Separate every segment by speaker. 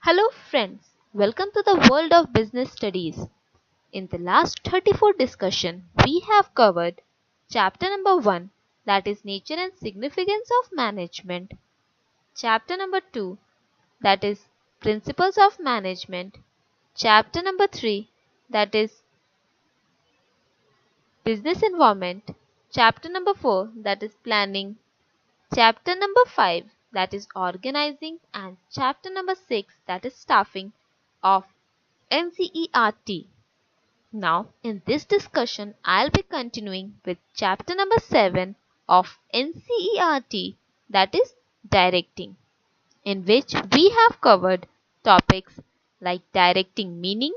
Speaker 1: Hello friends, welcome to the world of business studies. In the last 34 discussion, we have covered chapter number 1, that is nature and significance of management, chapter number 2, that is principles of management, chapter number 3, that is business environment, chapter number 4, that is planning, chapter number 5, that is organizing, and chapter number 6, that is staffing of NCERT. Now, in this discussion, I'll be continuing with chapter number 7 of NCERT, that is directing, in which we have covered topics like directing meaning,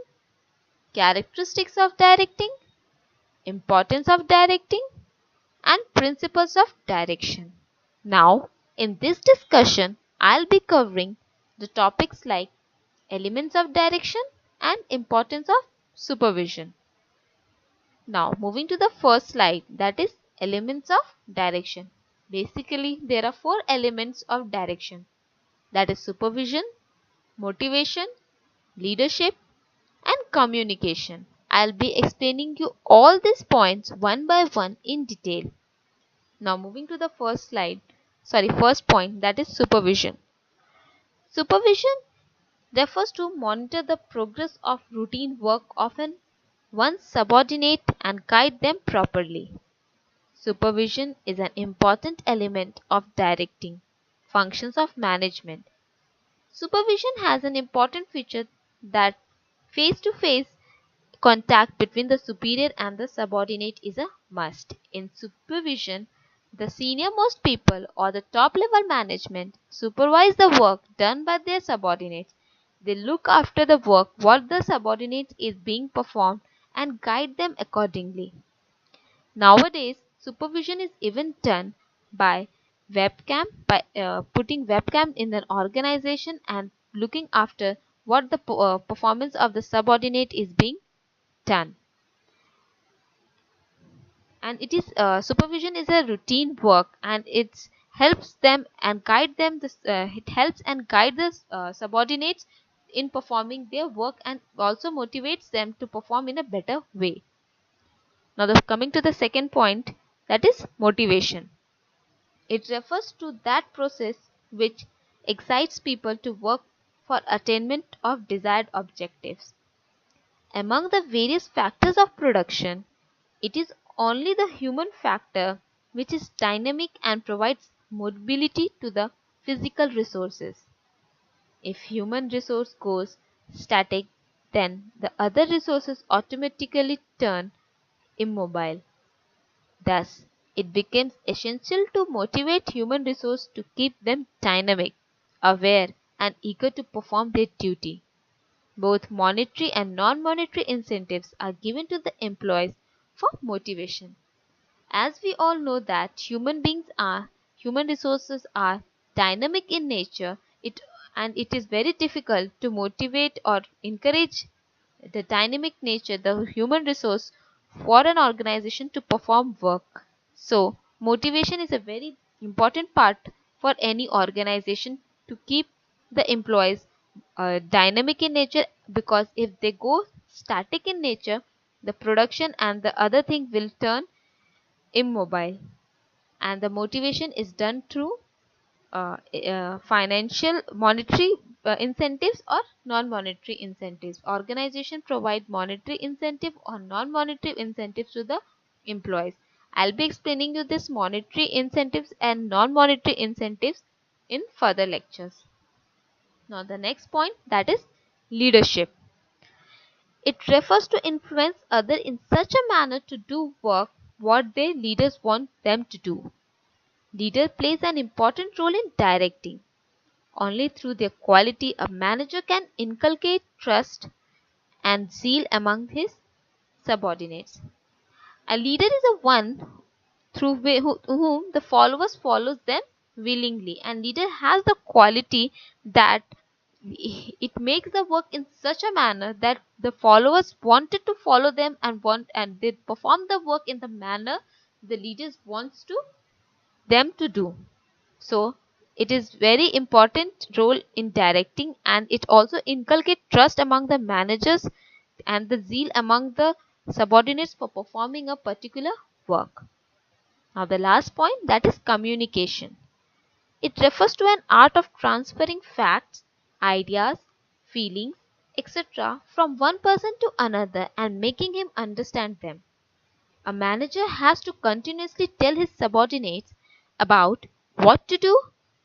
Speaker 1: characteristics of directing, importance of directing, and principles of direction. Now, in this discussion, I'll be covering the topics like elements of direction and importance of supervision. Now, moving to the first slide, that is elements of direction. Basically, there are 4 elements of direction, that is supervision, motivation, leadership, and communication. I'll be explaining you all these points one by one in detail. Now, moving to the first point, that is supervision. Supervision refers to monitor the progress of routine work of one's subordinate and guide them properly. Supervision is an important element of directing functions of management. Supervision has an important feature that face-to-face contact between the superior and the subordinate is a must. In supervision, the senior-most people or the top-level management supervise the work done by their subordinates. They look after the work what the subordinates is being performed and guide them accordingly. Nowadays, supervision is even done by putting webcam in an organization and looking after what the performance of the subordinate is being done. And it is supervision is a routine work, and it helps them and guide them. It helps and guide the subordinates in performing their work and also motivates them to perform in a better way. Now, coming to the second point, that is motivation. It refers to that process which excites people to work for attainment of desired objectives. Among the various factors of production, it is only the human factor which is dynamic and provides mobility to the physical resources. If human resource goes static, then the other resources automatically turn immobile. Thus, it becomes essential to motivate human resource to keep them dynamic, aware, and eager to perform their duty. Both monetary and non-monetary incentives are given to the employees for motivation. As we all know that human resources are dynamic in nature, it is very difficult to motivate or encourage the dynamic nature, the human resource for an organization to perform work. So, motivation is a very important part for any organization to keep the employees dynamic in nature, because if they go static in nature, the production and the other thing will turn immobile. And the motivation is done through financial monetary incentives or non-monetary incentives. Organization provide monetary incentive or non-monetary incentives to the employees. I'll be explaining you this monetary incentives and non-monetary incentives in further lectures. Now the next point, that is leadership. It refers to influence others in such a manner to do work what their leaders want them to do. Leader plays an important role in directing. Only through their quality a manager can inculcate trust and zeal among his subordinates. A leader is a one through whom the followers follows them willingly, and leader has the quality that it makes the work in such a manner that the followers wanted to follow them and they perform the work in the manner the leaders wants to them to do. So It is very important role in directing, and it also inculcates trust among the managers and the zeal among the subordinates for performing a particular work. Now the last point, that is communication. It refers to an art of transferring facts, ideas, feelings, etc. from one person to another and making him understand them. A manager has to continuously tell his subordinates about what to do,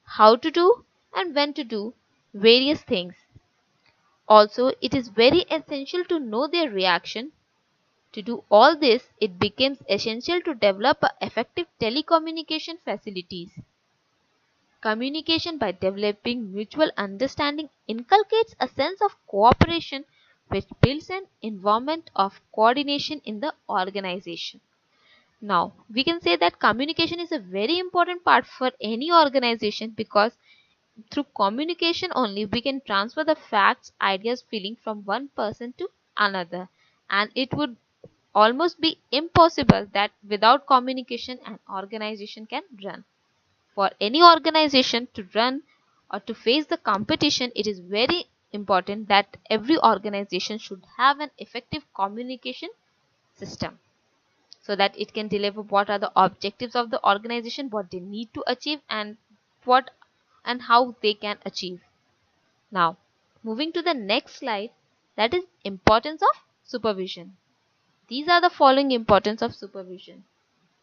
Speaker 1: how to do, and when to do various things. Also, it is very essential to know their reaction. To do all this, it becomes essential to develop effective telecommunication facilities. Communication by developing mutual understanding inculcates a sense of cooperation which builds an environment of coordination in the organization. Now, we can say that communication is a very important part for any organization because through communication only we can transfer the facts, ideas, feeling from one person to another, and it would almost be impossible that without communication an organization can run. For any organization to run or to face the competition, it is very important that every organization should have an effective communication system so that it can deliver what are the objectives of the organization, what they need to achieve, and what and how they can achieve. Now, moving to the next slide, that is importance of supervision. These are the following importance of supervision.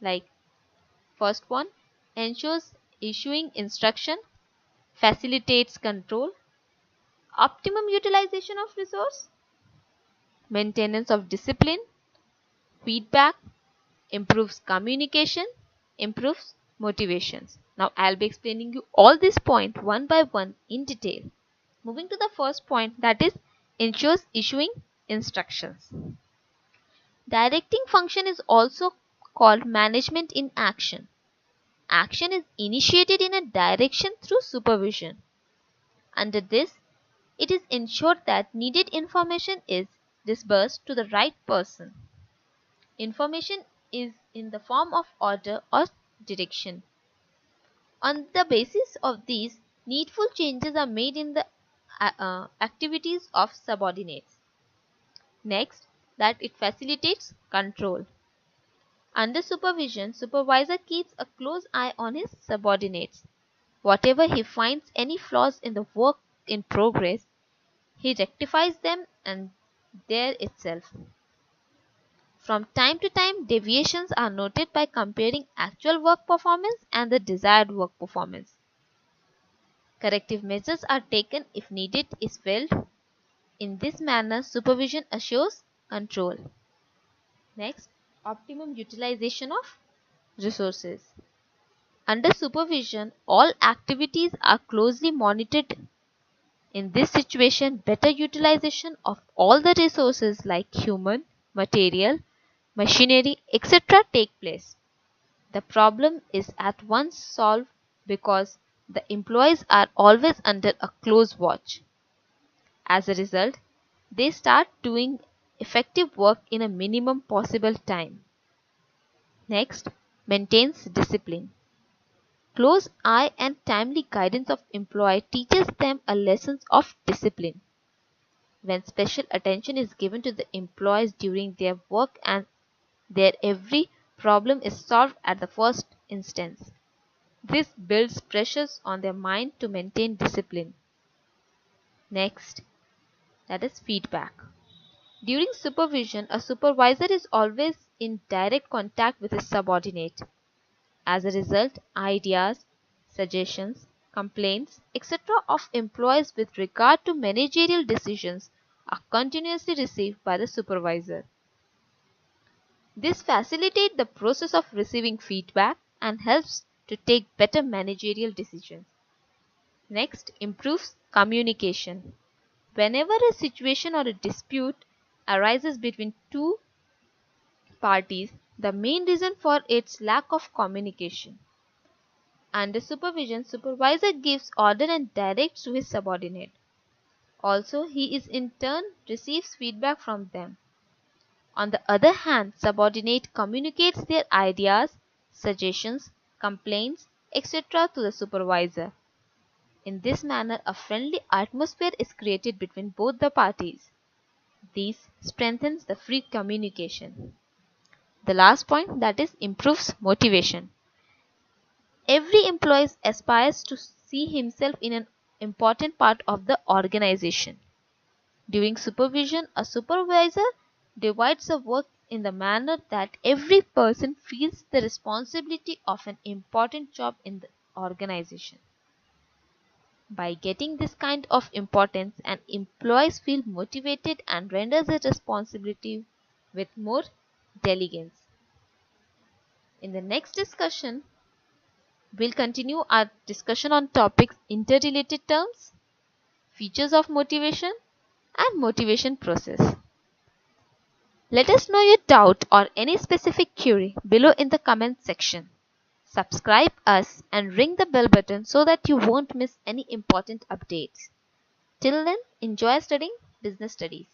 Speaker 1: Like first one, ensures issuing instruction, facilitates control, optimum utilization of resource, maintenance of discipline, feedback, improves communication, improves motivations. Now I'll be explaining you all these points one by one in detail. Moving to the first point, that is ensures issuing instructions. Directing function is also called management in action. Action is initiated in a direction through supervision. Under this, it is ensured that needed information is disbursed to the right person. Information is in the form of order or direction. On the basis of these, needful changes are made in the activities of subordinates. Next, that it facilitates control. Under supervision, supervisor keeps a close eye on his subordinates. Whatever he finds any flaws in the work in progress, he rectifies them and there itself. From time to time, deviations are noted by comparing actual work performance and the desired work performance. Corrective measures are taken if needed is felt. In this manner, supervision assures control. Next, optimum utilization of resources. Under supervision, all activities are closely monitored. In this situation, better utilization of all the resources like human, material, machinery, etc. take place. The problem is at once solved because the employees are always under a close watch. As a result, they start doing effective work in a minimum possible time. Next, maintains discipline. Close eye and timely guidance of employee teaches them a lesson of discipline. When special attention is given to the employees during their work and their every problem is solved at the first instance, this builds pressures on their mind to maintain discipline. Next, that is feedback. During supervision, a supervisor is always in direct contact with his subordinate. As a result, ideas, suggestions, complaints, etc. of employees with regard to managerial decisions are continuously received by the supervisor. This facilitates the process of receiving feedback and helps to take better managerial decisions. Next, improves communication. Whenever a situation or a dispute arises between two parties, the main reason for its lack of communication. Under supervision, supervisor gives order and directs to his subordinate. Also, he is in turn receives feedback from them. On the other hand, subordinate communicates their ideas, suggestions, complaints, etc. to the supervisor. In this manner, a friendly atmosphere is created between both the parties. This strengthens the free communication. The last point, that is improves motivation. Every employee aspires to see himself in an important part of the organization. During supervision, a supervisor divides the work in the manner that every person feels the responsibility of an important job in the organization. By getting this kind of importance, an employees feel motivated and renders their responsibility with more diligence. In the next discussion, we'll continue our discussion on topics interrelated terms, features of motivation, and motivation process. Let us know your doubt or any specific query below in the comment section. Subscribe us and ring the bell button so that you won't miss any important updates. Till then, enjoy studying business studies.